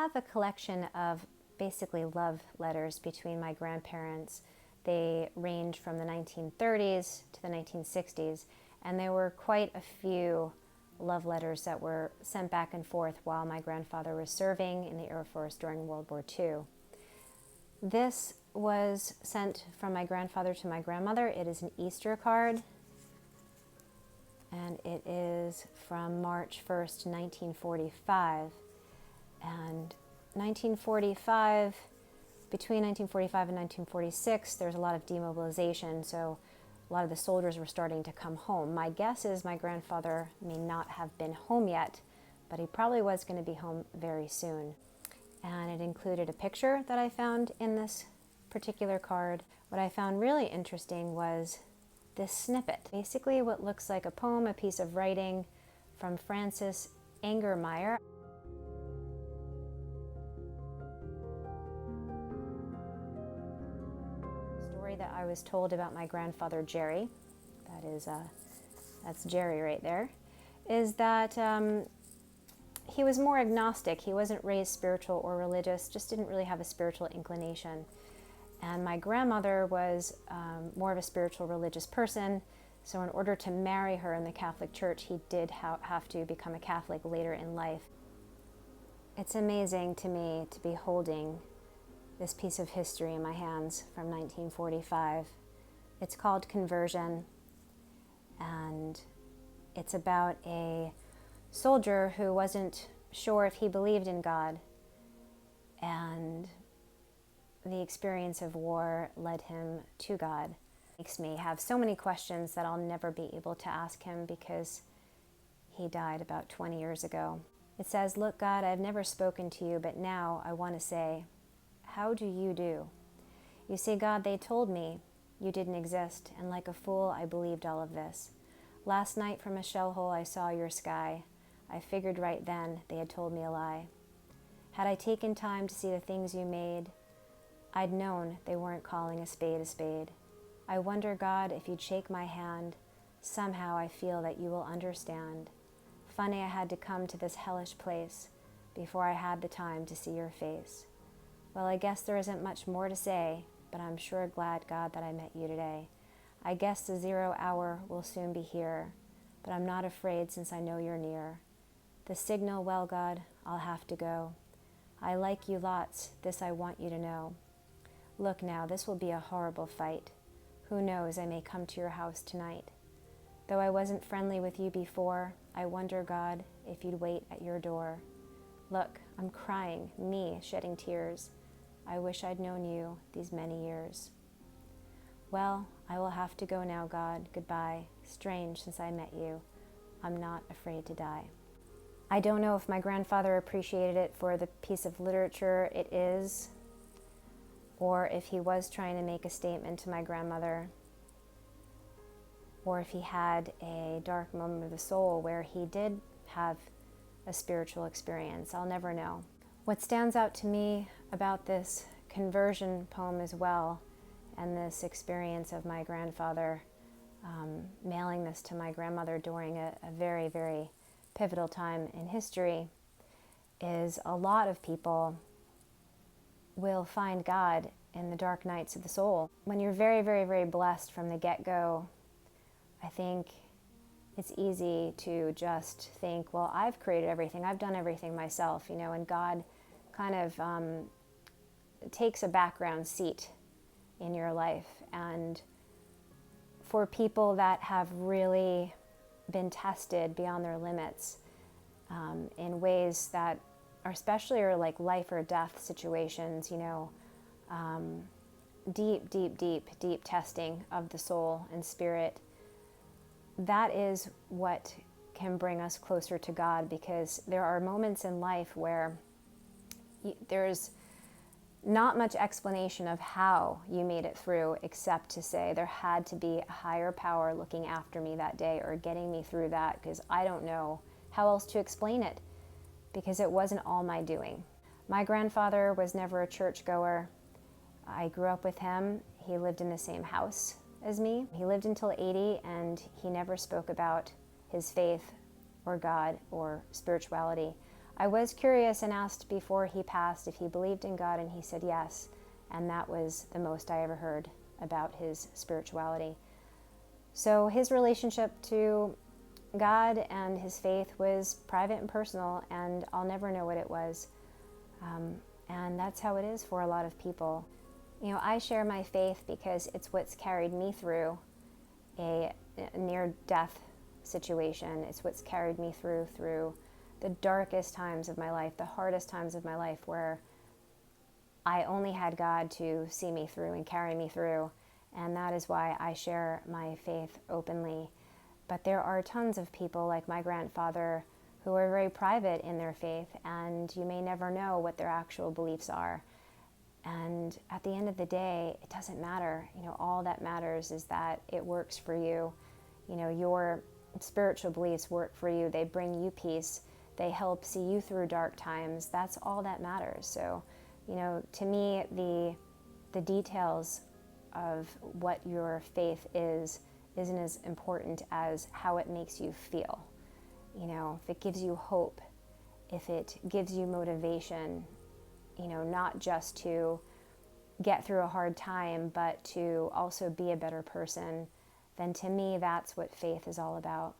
have a collection of basically love letters between my grandparents. They range from the 1930s to the 1960s, and there were quite a few love letters that were sent back and forth while my grandfather was serving in the Air Force during World War II. This was sent from my grandfather to my grandmother. It is an Easter card, and it is from March 1st, 1945. And 1945, between 1945 and 1946, there's a lot of demobilization, so a lot of the soldiers were starting to come home. My guess is my grandfather may not have been home yet, but he probably was going to be home very soon. And it included a picture that I found in this particular card. What I found really interesting was this snippet. Basically what looks like a poem, a piece of writing from Frances Angermayer. Story that I was told about my grandfather Jerry, that's Jerry right there, is that he was more agnostic. He wasn't raised spiritual or religious, just didn't really have a spiritual inclination. And my grandmother was more of a spiritual religious person, so in order to marry her in the Catholic Church, he did have to become a Catholic later in life. It's amazing to me to be holding this piece of history in my hands from 1945. It's called Conversion, and it's about a soldier who wasn't sure if he believed in God, and the experience of war led him to God. It makes me have so many questions that I'll never be able to ask him because he died about 20 years ago. It says, "Look, God, I've never spoken to you, but now I want to say, how do you do? You see, God, they told me you didn't exist, and like a fool, I believed all of this. Last night from a shell hole, I saw your sky. I figured right then they had told me a lie. Had I taken time to see the things you made, I'd known they weren't calling a spade a spade. I wonder, God, if you'd shake my hand, somehow I feel that you will understand. Funny I had to come to this hellish place before I had the time to see your face. Well, I guess there isn't much more to say, but I'm sure glad, God, that I met you today. I guess the 0 hour will soon be here, but I'm not afraid since I know you're near. The signal, well, God, I'll have to go. I like you lots, this I want you to know. Look now, this will be a horrible fight. Who knows, I may come to your house tonight. Though I wasn't friendly with you before, I wonder, God, if you'd wait at your door. Look, I'm crying, me shedding tears. I wish I'd known you these many years. Well, I will have to go now, God. Goodbye. Strange since I met you. I'm not afraid to die." I don't know if my grandfather appreciated it for the piece of literature it is, or if he was trying to make a statement to my grandmother, or if he had a dark moment of the soul where he did have a spiritual experience. I'll never know. What stands out to me about this conversion poem as well, and this experience of my grandfather mailing this to my grandmother during a very, very pivotal time in history, is a lot of people will find God in the dark nights of the soul. When you're very, very, very blessed from the get-go, I think it's easy to just think, well, I've created everything, I've done everything myself, and God kind of takes a background seat in your life. And for people that have really been tested beyond their limits in ways that are especially are like life or death situations, deep, deep, deep, deep testing of the soul and spirit, that is what can bring us closer to God, because there are moments in life where there's not much explanation of how you made it through, except to say there had to be a higher power looking after me that day or getting me through that, because I don't know how else to explain it, because it wasn't all my doing. My grandfather was never a churchgoer. I grew up with him. He lived in the same house as me. He lived until 80, and he never spoke about his faith or God or spirituality. I was curious and asked before he passed if he believed in God, and he said yes. And that was the most I ever heard about his spirituality. So his relationship to God and his faith was private and personal, and I'll never know what it was. And that's how it is for a lot of people. You know, I share my faith because it's what's carried me through a near-death situation. It's what's carried me through the darkest times of my life, the hardest times of my life, where I only had God to see me through and carry me through. And that is why I share my faith openly. But there are tons of people like my grandfather who are very private in their faith, and you may never know what their actual beliefs are. And at the end of the day, it doesn't matter. You know, all that matters is that it works for you. You know, your spiritual beliefs work for you. They bring you peace. They help see you through dark times. That's all that matters. So, you know, to me, the details of what your faith isn't as important as how it makes you feel. You know, if it gives you hope, if it gives you motivation, you know, not just to get through a hard time, but to also be a better person, then to me, that's what faith is all about.